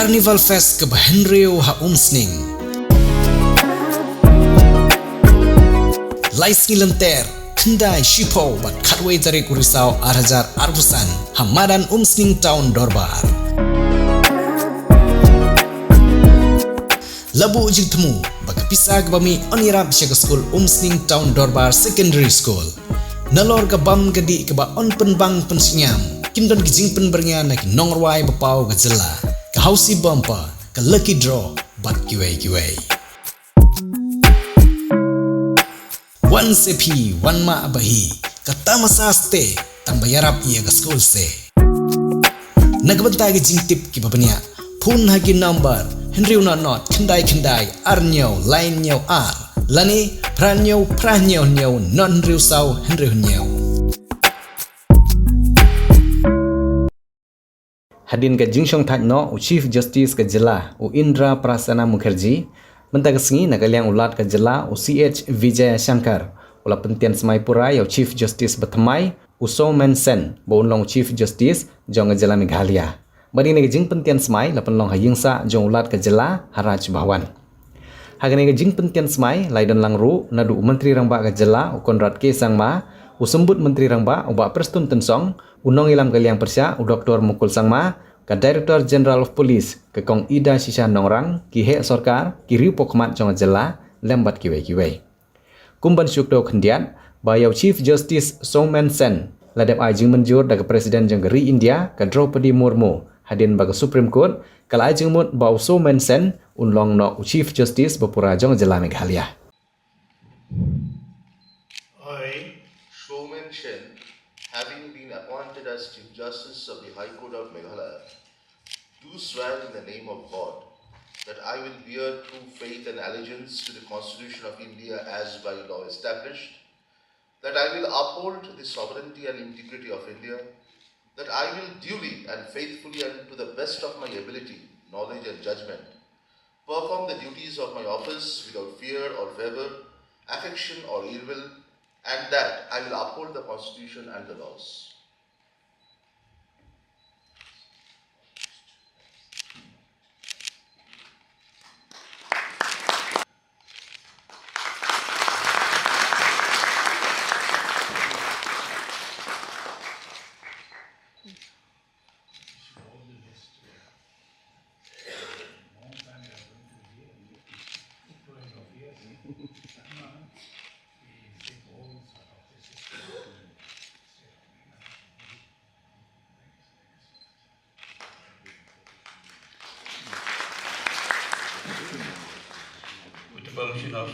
Carnival Fest ke Henrio ha umsning. Laisngi lenter, kendai shipo bat katway jari kurisau arhajar arbusan hamadan umsning town dorbar. Labu ujig temu baka pisah ke bami onirap siya school umsning town dorbar secondary school. Nalor ke bam gedi ke ba on penbang pensinyam. Kindon ke jing penbernya nak nongruai bapau ke Jylla. Ke hausi bumper, ke lucky draw bat kiwai. Wan sepi, wan ma abahi. Kata masa ste, tang bayarap iya ke school se. Nagbenta ke jing tip ki babanya. Phun hagi number. Henry not kendai arnyau lain nyau ar lani pranyau nyau non Henry sau Henry nyau. Hadin ke jingshong thak no Chief Justice ke Jylla u Indra Prasana Mukherjee mentang sengi nakaliang ulat ke Jylla u CH Vijay Shankar ula pentian semai pura yau Chief Justice Bamsmai u Soumen bonlong Chief Justice Jong Jylla Meghalaya. Bani nege jing pentian semai lapan long hayingsa jong ulat ke Jylla haraj bahawan. Hagan nege jing pentian semai laidan langru nadu menteri rangba ke Jylla u Konrad K Sangma u sembut menteri rangba u ba Prestun Tensong unong ilam kaliang persya u Dr. Mukul Sangma ke Director General of Police ke Kong Ida Shisha Nongrang ki he sorkar ki riu pokmat jong Jylla lembat kiwai. Kumban syukdo kendiat bayau Chief Justice Soumen ladap ajing menjur daga Presiden Jenggeri India ke Draupadi Murmu hadin baga Supreme Court kala ajing mut bau Soumen unlong no Chief Justice bapura jong Jylla Meghalaya. I, Soumen, having been appointed as Chief Justice of the High Court of Meghalaya, do swear in the name of God that I will bear true faith and allegiance to the Constitution of India as by law established, that I will uphold the sovereignty and integrity of India, that I will duly and faithfully and to the best of my ability, knowledge and judgment, perform the duties of my office without fear or favor, affection or ill will, and that I will uphold the Constitution and the laws. With the permission of